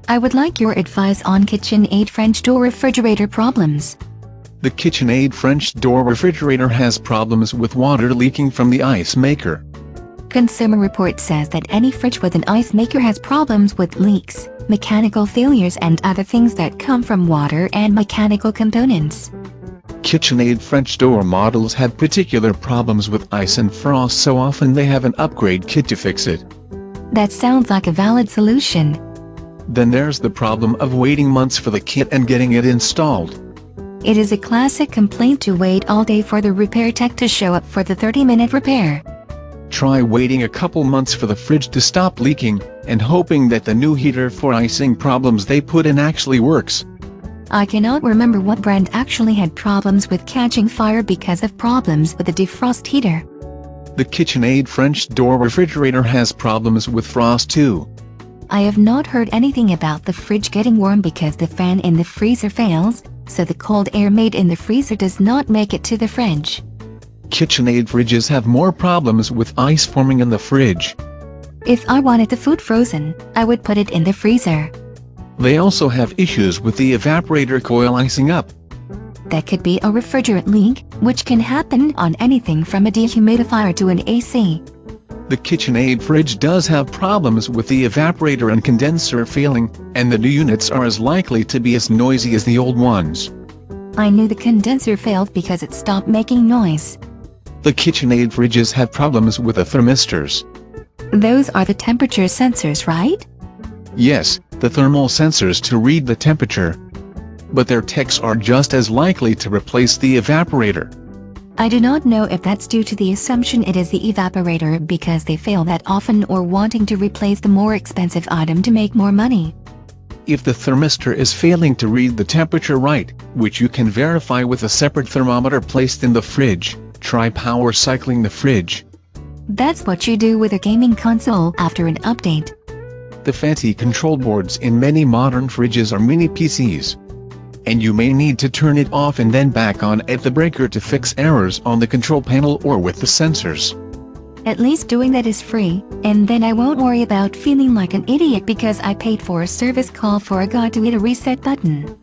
I would like your advice on KitchenAid French door refrigerator problems. The KitchenAid French door refrigerator has problems with water leaking from the ice maker. Consumer Report says that any fridge with an ice maker has problems with leaks, mechanical failures and other things that come from water and mechanical components. KitchenAid French door models have particular problems with ice and frost, so often they have an upgrade kit to fix it. That sounds like a valid solution. Then there's the problem of waiting months for the kit and getting it installed. It is a classic complaint to wait all day for the repair tech to show up for the 30-minute repair. Try waiting a couple months for the fridge to stop leaking, and hoping that the new heater for icing problems they put in actually works. I cannot remember what brand actually had problems with catching fire because of problems with the defrost heater. The KitchenAid French door refrigerator has problems with frost too. I have not heard anything about the fridge getting warm because the fan in the freezer fails, so the cold air made in the freezer does not make it to the fridge. KitchenAid fridges have more problems with ice forming in the fridge. If I wanted the food frozen, I would put it in the freezer. They also have issues with the evaporator coil icing up. That could be a refrigerant leak, which can happen on anything from a dehumidifier to an AC. The KitchenAid fridge does have problems with the evaporator and condenser failing, and the new units are as likely to be as noisy as the old ones. I knew the condenser failed because it stopped making noise. The KitchenAid fridges have problems with the thermistors. Those are the temperature sensors, right? Yes, the thermal sensors to read the temperature. But their techs are just as likely to replace the evaporator. I do not know if that's due to the assumption it is the evaporator because they fail that often or wanting to replace the more expensive item to make more money. If the thermistor is failing to read the temperature right, which you can verify with a separate thermometer placed in the fridge, try power cycling the fridge. That's what you do with a gaming console after an update. The fancy control boards in many modern fridges are mini PCs. And you may need to turn it off and then back on at the breaker to fix errors on the control panel or with the sensors. At least doing that is free, and then I won't worry about feeling like an idiot because I paid for a service call for a guy to hit a reset button.